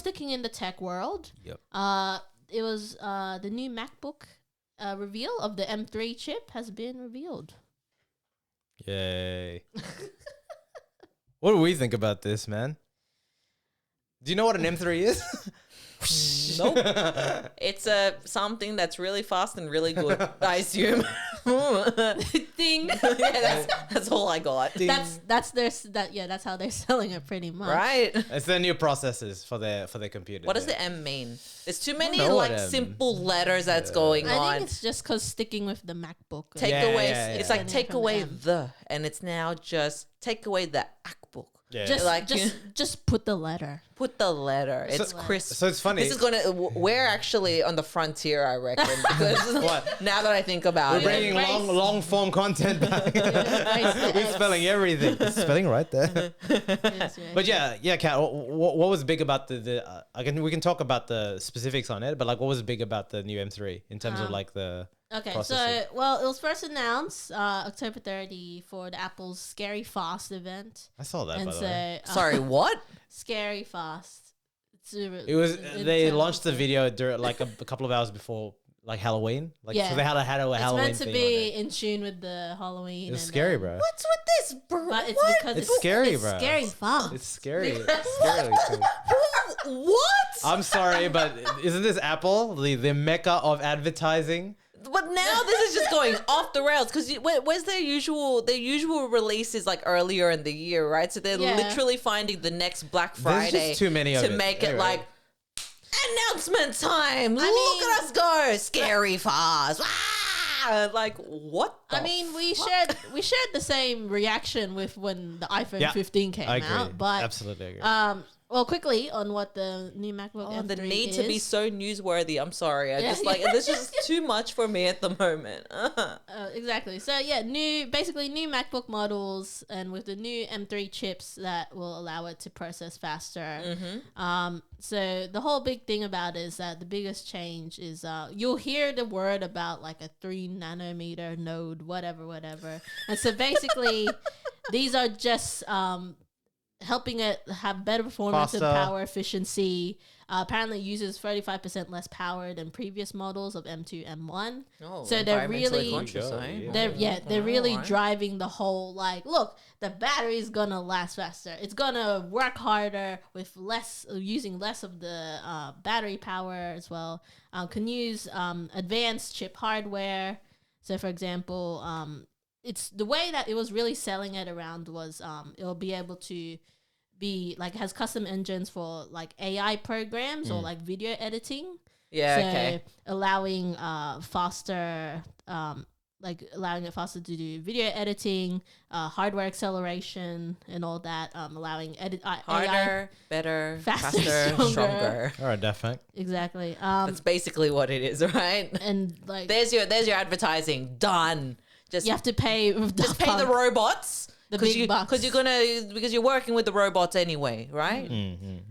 Sticking in the tech world, Yep. it was the new MacBook reveal of the M3 chip has been revealed. Yay. What do we think about this, man? Do you know what an M3 is? Nope. It's something that's really fast and really good, I assume. Thing. Yeah, that's all I got. That's how they're selling it pretty much. Right. It's their new processors for their computer. What does the M mean? There's too many know what like M- simple letters that's going I on. think it's just because sticking with the MacBook. Take Yeah, away. yeah, It's yeah. like take From away M. the, and it's now just take away the MacBook. Yeah. Just Like- just put the letter. Put the letter. It's crisp. So it's funny. This is gonna. We're actually on the frontier, I reckon. Because What? now that I think about We're it, bringing long form content back. We're spelling everything. Spelling right there. But yeah, Kat, what was big about the we can talk about the specifics on it, but like what was big about the new M3 in terms of like the Okay, processor? so it was first announced October 30 for the Apple's Scary Fast event. I saw that And by the so way. sorry, what? Scary Fast. It was they it's, launched the video during like a couple of hours before like Halloween. Like Yeah. so they had a It's Halloween meant to theme be on it. in tune with the Halloween. It's and, scary, bro. What's with this, bro? But it's What? because It's scary, it's bro. Scary Fast. It's scary. It's scary too. What? I'm sorry, but isn't this Apple, the mecca of advertising? But now this is just going off the rails because where's their usual releases like earlier in the year, right? So they're Yeah. literally finding the next Black There's Friday just too many of to it. make it Anyway. like announcement time. Look mean- at us go, scary fast. Ah! Like what? I mean, we shared the same reaction with when the iPhone Yeah, 15 came I agree. out, but Absolutely agree. well, quickly on what the new MacBook Oh, M3 the need is. to be so newsworthy. I'm sorry. I just like this is too much for me at the moment. Exactly. So yeah, basically new MacBook models, and with the new M3 chips that will allow it to process faster. So the whole big thing about it is that the biggest change is you'll hear the word about like a 3 nanometer node, whatever, and so basically these are just helping it have better performance and Faster. power efficiency. Apparently uses 35% less power than previous models of M2, M1. Oh, so they're environmentally really conscious, eh? Yeah. they're really Alright. driving the whole like, look, the battery is gonna last faster. It's gonna work harder with using less of the battery power as well. Can use advanced chip hardware. So for example, it's the way that it was really selling it around was it'll be able to be like has custom engines for like AI programs or like video editing. Yeah, So okay. allowing faster allowing it faster to do video editing, hardware acceleration and all that, allowing AI Harder, better, Faster, faster, stronger. stronger. All right, definitely. exactly. That's basically what it is, right? And like There's your advertising done. Just you have to pay just pay the robots The big bucks. because you're working with the robots anyway, right?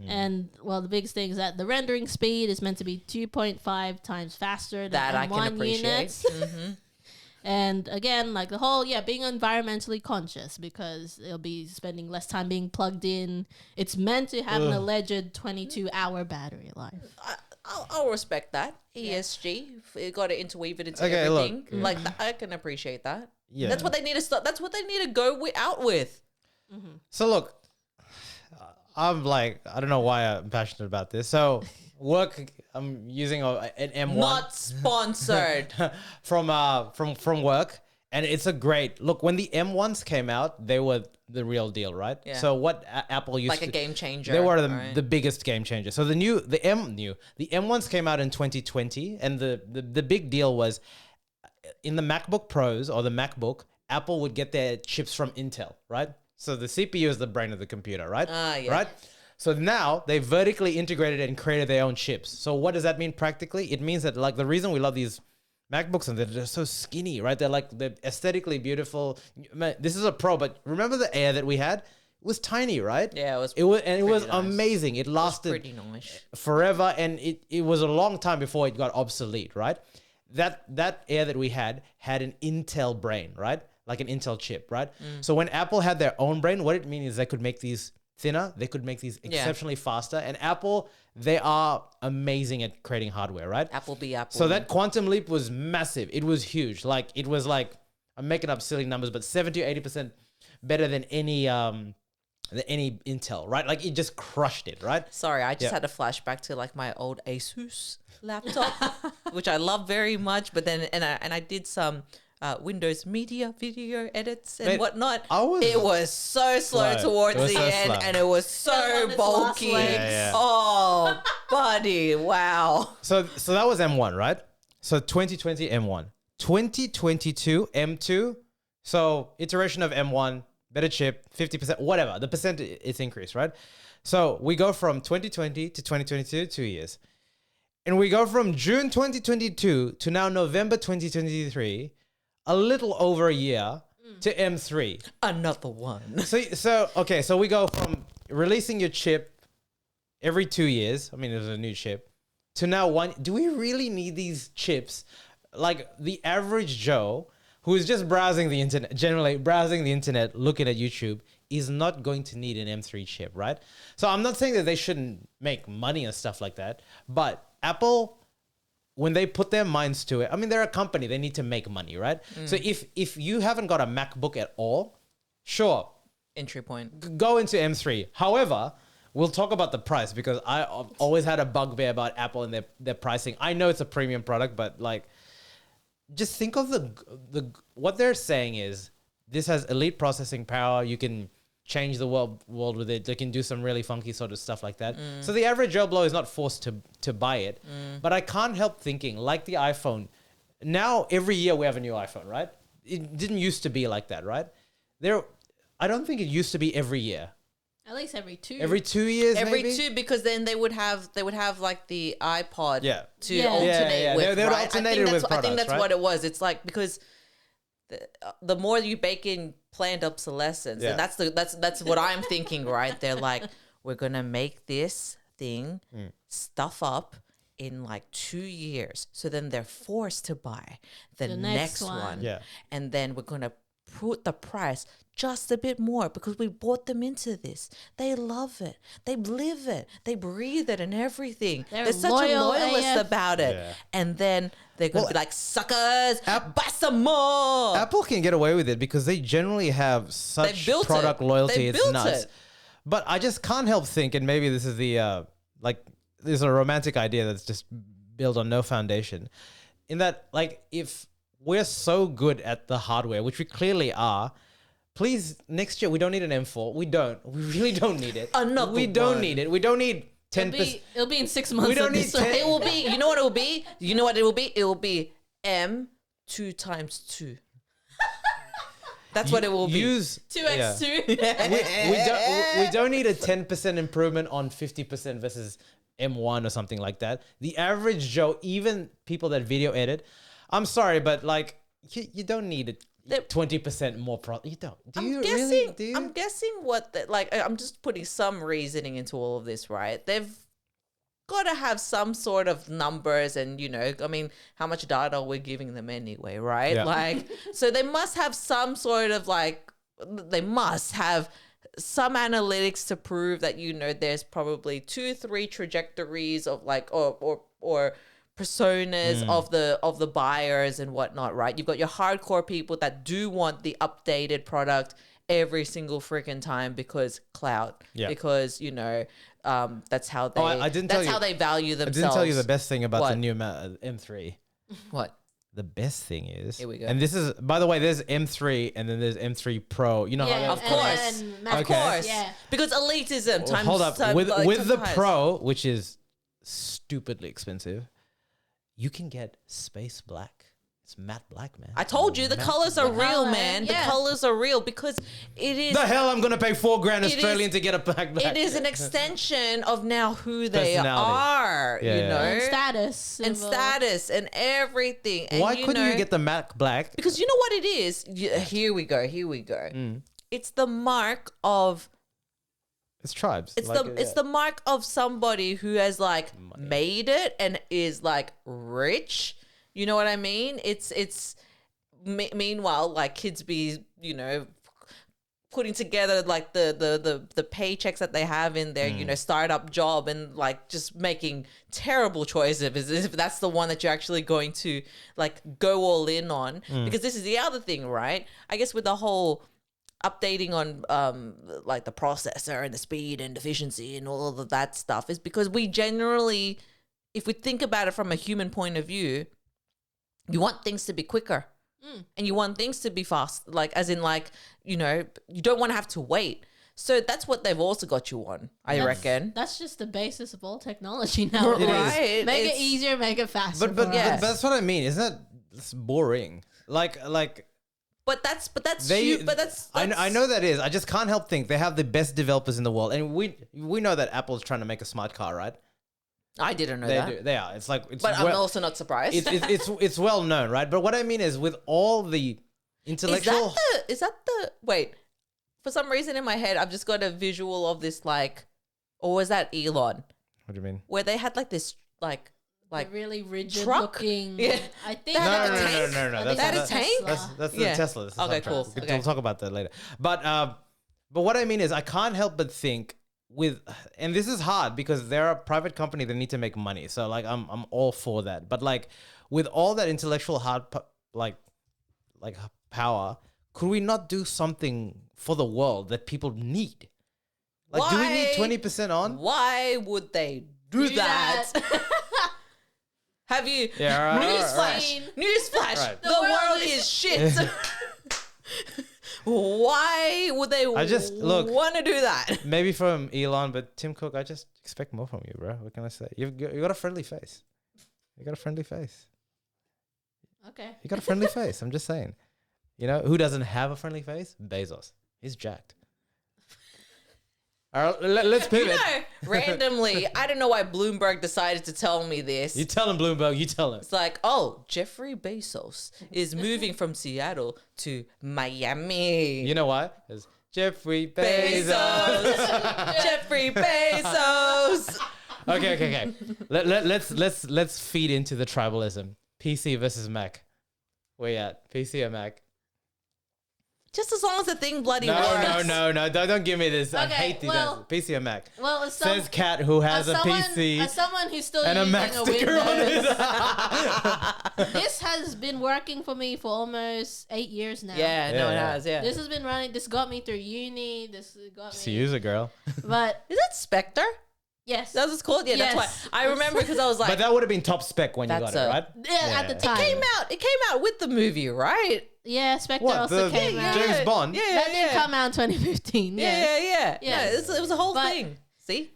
And well, the biggest thing is that the rendering speed is meant to be 2.5 times faster than That I M1 can appreciate. units. And again, like the whole, being environmentally conscious because it'll be spending less time being plugged in. It's meant to have an alleged 22-hour battery life. I'll respect that. ESG, you got to interweave it into Okay, look. everything. Like I can appreciate that. Yeah. That's what they need to start. That's what they need to go out with. So look, I'm like, I don't know why I'm passionate about this. So work, I'm using an M1 Not sponsored. from work, and it's a great look. When the M1s came out, they were the real deal, right? Yeah. So what Apple used Like to, a game changer, They were right? the biggest game changer. So the M1s came out in 2020, and the big deal was in the MacBook Pros or the MacBook, Apple would get their chips from Intel, right? So the CPU is the brain of the computer, right? Yeah. Right? So now they vertically integrated and created their own chips. So what does that mean practically? It means that like the reason we love these MacBooks and they're so skinny, right? They're aesthetically beautiful. Man, this is a Pro, but remember the Air that we had? It was tiny, right? Yeah, it was It was pretty nice. amazing. It lasted Pretty nice. forever, and it was a long time before it got obsolete, right? That Air that we had an Intel brain, right? Like an Intel chip, right? So when Apple had their own brain, what it means is they could make these thinner, they could make these exceptionally faster, and Apple they are amazing at creating hardware, right? Apple be Apple. So that quantum leap was massive. It was huge. Like it was like, I'm making up silly numbers, but 70 or 80% better than any Intel, right? Like it just crushed it, right? Sorry, I just Yeah. had a flashback to like my old Asus laptop, which I love very much. But then, and I did some Windows Media video edits and Mate, whatnot. I It was so slow Slow. towards It was the so end, slow. and it was Still so on its last bulky. legs. Yeah. Oh, buddy, wow. So that was M1, right? So 2020 M1, 2022 M2. So iteration of M1, better chip, 50%, whatever. The percent it's increased, right? So we go from 2020 to 2022, 2 years. And we go from June 2022 to now November 2023, a little over a year to M3. Another one. So we go from releasing your chip every 2 years. I mean, there's a new chip to now one. Do we really need these chips? Like the average Joe who is just browsing the internet, generally browsing the internet, looking at YouTube, is not going to need an M3 chip, right? So I'm not saying that they shouldn't make money and stuff like that, but Apple, when they put their minds to it, I mean, they're a company, they need to make money, right? So if you haven't got a MacBook at all, sure, Entry point. go into M3. However, we'll talk about the price because I always had a bugbear about Apple and their pricing. I know it's a premium product, but like, just think of the what they're saying is this has elite processing power. You can change the world with it. They can do some really funky sort of stuff like that. So the average Joe Blow is not forced to buy it. But I can't help thinking, like the iPhone, now every year we have a new iPhone, right? It didn't used to be like that, right? I don't think it used to be every year. At least every 2. Every 2 years, Every maybe? 2, because then they would have like the iPod Yeah. to Yeah. alternate Yeah. with. They would right? alternate I think it with that's, I think products, that's right? what it was. It's like because the more you bake in planned obsolescence, Yeah. and that's what I'm thinking. Right? They're like, we're gonna make this thing stuff up in like 2 years, so then they're forced to buy the next next one. one, Yeah. and then we're gonna put the price just a bit more because we brought them into this. They love it. They live it. They breathe it and everything. They're such a loyal loyalist AF. about it. Yeah. And then they're going to be like, suckers, buy some more. Apple can get away with it because they generally have such built product it. loyalty. They It's built nuts. it. But I just can't help think, and maybe this is the there's a romantic idea that's just built on no foundation. In that, like, if we're so good at the hardware, which we clearly are, please next year we don't need an M4. We don't. We really don't need it. Another We don't one. need it. We don't need 10%. It'll be in 6 months. We don't at need this 10 rate. It will be, you know what it will be? You know what it will be? It will be M 2 times 2. That's what it will be. Use 2x2. we don't need a 10% improvement on 50% versus M1 or something like that. The average Joe, even people that video edit, I'm sorry, but like you don't need it. 20% more you don't. Do you really? Do you? I'm guessing what I'm just putting some reasoning into all of this, right? They've got to have some sort of numbers and, I mean, how much data we're giving them anyway, right? Yeah. Like, so they must have some sort of they must have some analytics to prove that, there's probably 2-3 trajectories of or personas of the buyers and whatnot, right? You've got your hardcore people that do want the updated product every single freaking time because clout, because that's how they I didn't tell that's you- how they value I themselves. didn't tell you the best thing about the What? new M3. What? The best thing is, Here we go. and this is, by the way, there's M3 and then there's M3 Pro. You know how Yeah, that Of and course. then Of Mac- course. Yeah. Because elitism times Hold up. times- With times the highest. Pro, which is stupidly expensive, you can get space black. It's matte black, man. I told you the Matte colors are black. real, color, man. yeah. The colors are real because it is The hell I'm gonna pay $4,000 It Australian is- to get a black black. it is an extension of now who they Personality. are, Yeah, you yeah. know? And status. And status and everything. And Why couldn't you get the matte black? because you know what it is? Here we go. It's the mark of It's tribes. it's the mark of somebody who has made it and is rich. You know what I mean? Meanwhile, kids be putting together like the paychecks that they have in their startup job and like just making terrible choices if that's the one that you're actually going to like go all in on. Because this is the other thing, right? I guess with the whole updating on like the processor and the speed and efficiency and all of that stuff is because we generally, if we think about it from a human point of view, you want things to be quicker. And you want things to be fast, like as in like, you don't want to have to wait. So that's what they've also got you on, I reckon. That's just the basis of all technology now. Right. Make it easier, make it faster. But Yes. that's what I mean. Isn't that it's boring? Like But that's I know that is. I just can't help think they have the best developers in the world, and we know that Apple's trying to make a smart car, right? I didn't know They that. do. They are. It's But I'm also not surprised. it's well known, right? But what I mean is, with all the intellectual, Is that the wait? For some reason in my head, I've just got a visual of this like, or was that Elon? what do you mean? Where they had like this like The really rigid truck? looking. Yeah. I think No, that no, was- no, no, I no. think That was is tank? Tesla. That's Yeah. the Tesla. That's the Okay, Cybertruck. cool. We'll Okay. talk about that later. But what I mean is, I can't help but think and this is hard because they're a private company that need to make money. So like, I'm all for that. But like, with all that intellectual like power, could we not do something for the world that people need? Like, do we need 20% on? Why would they do that? Have you? Yeah, all right, Newsflash! Newsflash! Right. The world is shit. Why would they I just- look. want to do that? Maybe from Elon, but Tim Cook, I just expect more from you, bro. What can I say? You got a friendly face. You got a friendly face. Okay. You got a friendly face. I'm just saying. You know who doesn't have a friendly face? Bezos. He's jacked. All right, let's pivot. Randomly, I don't know why Bloomberg decided to tell me this. You tell him, Bloomberg. You tell him. It's like, oh, Jeffrey Bezos is moving from Seattle to Miami. You know why? It's Jeffrey Bezos. Jeffrey Bezos. Okay. Let's feed into the tribalism. PC versus Mac. Where you at? PC or Mac? Just as long as the thing bloody works. No. Don't give me this. I Okay, hate these well- answers. PC or Mac? Well, as Says Cat, who has a PC as someone who's still and a using Mac a sticker on Windows, it. this has been working for me for almost 8 years now. Yeah, no, it Yeah. has, yeah. This has been running. This got me through uni. This got Just me. use it, girl. But Is that Spectre? yes, That's what it's called? Yeah, Yes. that's why. I remember because I was like, But that would have been top spec when you got That's it, a- right? yeah, at the time. it came out with the movie, right? Yeah, Spectre What, also the came out. James Bond? Yeah, That did come out in 2015. Yes. Yeah, Yes. it was a whole But- thing. See?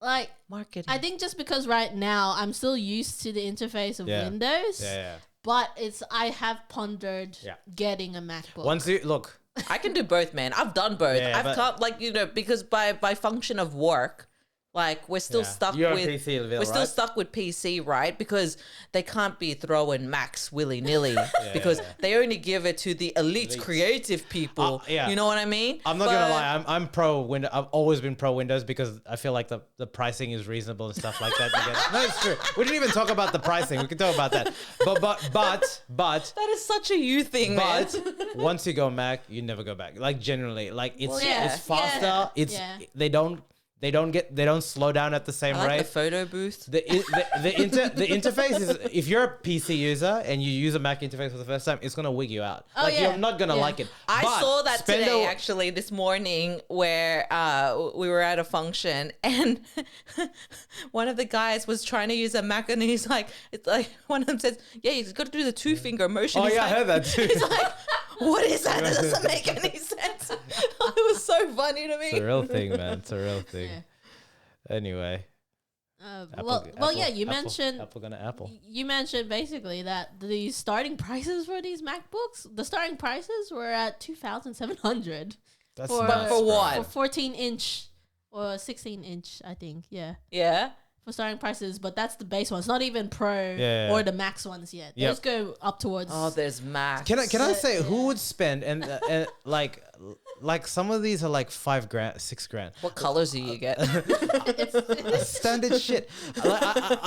Like, Marketing. I think just because right now I'm still used to the interface of Yeah. Windows, Yeah. but I have pondered Yeah. getting a MacBook. Once you look, I can do both, man. I've done both. Yeah, I've but- come like because by function of work, like we're still Yeah. stuck You're a with PC, Ville, we're still right? stuck with PC, right? Because they can't be throwing Macs willy nilly because they only give it to the elite Elites. creative people. Yeah. You know what I mean? I'm not gonna lie. I'm pro Windows. I've always been pro Windows because I feel like the pricing is reasonable and stuff like that. No, it's true. We didn't even talk about the pricing. We can talk about that. But That is such a you thing, man. But once you go Mac, you never go back. Like generally, like it's Well, yeah. it's faster. Yeah. It's Yeah. they don't slow down at the same I like rate. the photo booth. The interface is, if you're a PC user and you use a Mac interface for the first time, it's gonna wig you out. Oh, like yeah. you're not gonna Yeah. like it. I But saw that spend today, a- actually, this morning, where we were at a function and one of the guys was trying to use a Mac and he's like, it's like, one of them says, yeah, you've got to do the 2-finger motion. Oh He's yeah, I like, heard that too. He's like, what is that? That doesn't make any sense. It was so funny to me. It's a real thing, man. It's a real thing. Yeah. Anyway, Yeah. You mentioned Apple gonna Apple. you mentioned basically that the starting prices for these MacBooks, the starting prices were at 2,700 That's for nuts, for bro. what? for 14-inch or 16-inch, I think. Yeah. Yeah. For starting prices, but that's the base ones, not even Pro Yeah. or the Max ones yet. Yep. Those go up towards. Oh, there's Macs. Can I say who Yeah. would spend and like some of these are like $5,000, $6,000. What colors do you get? Standard shit. Like,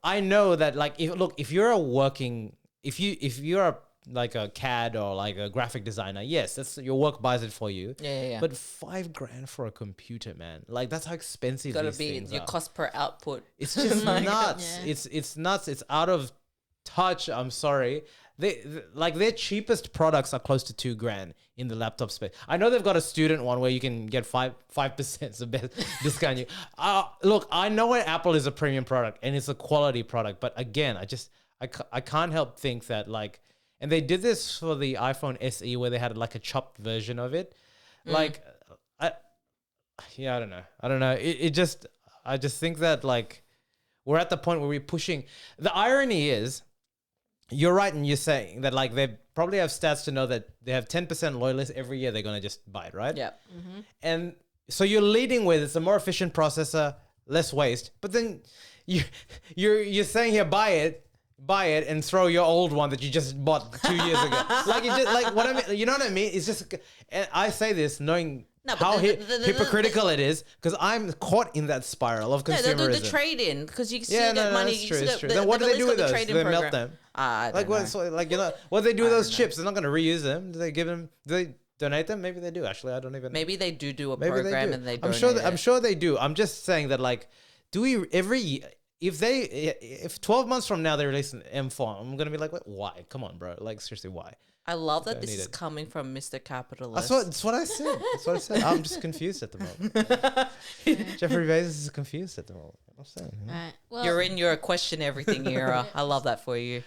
I know that like if you're a working if you're a like a CAD or like a graphic designer, yes, that's your work buys it for you. Yeah. But $5,000 for a computer, man, like that's how expensive Gotta these be things your are. cost per output. It's just nuts. Yeah. It's nuts. It's out of touch. I'm sorry. Like their cheapest products are close to $2,000 in the laptop space. I know they've got a student one where you can get 5% the best discount. Look, I know that Apple is a premium product and it's a quality product, but again, I can't help think that like, and they did this for the iPhone SE where they had like a chopped version of it. Like, I don't know. I just think that like we're at the point where we're pushing. The irony is, you're right, and you're saying that like they probably have stats to know that they have 10% loyalists every year. They're gonna just buy it, right? Yeah. And so you're leading with it's a more efficient processor, less waste. But then you're saying here buy it and throw your old one that you just bought 2 years ago. Like you just like what I mean. You know what I mean? It's just, and I say this knowing No, but how the hypocritical it is because I'm caught in that spiral of No, consumerism. they'll do the trade in because you still Yeah, get no, money. that's You true. still It's get- true. Then what do they do with the those? trade-in Do they melt program. them? I don't Like know. what? So, like you know what they do with those don't know. chips? They're not going to reuse them. Do they give them? Do they donate them? Maybe they do. Actually, I don't even. Maybe they do a Maybe program do. and they I'm donate sure. it. I'm sure they do. I'm just saying that like, do we every year? If 12 months from now they release an M4, I'm gonna be like, why? Come on, bro. Like seriously, why? I love that Don't this need is it. coming from Mr. Capitalist. That's what I said. That's what I said. I'm just confused at the moment. Jeffrey Bezos is confused at the moment. I'm saying. All right. Well, You're in your question everything era. I love that for you.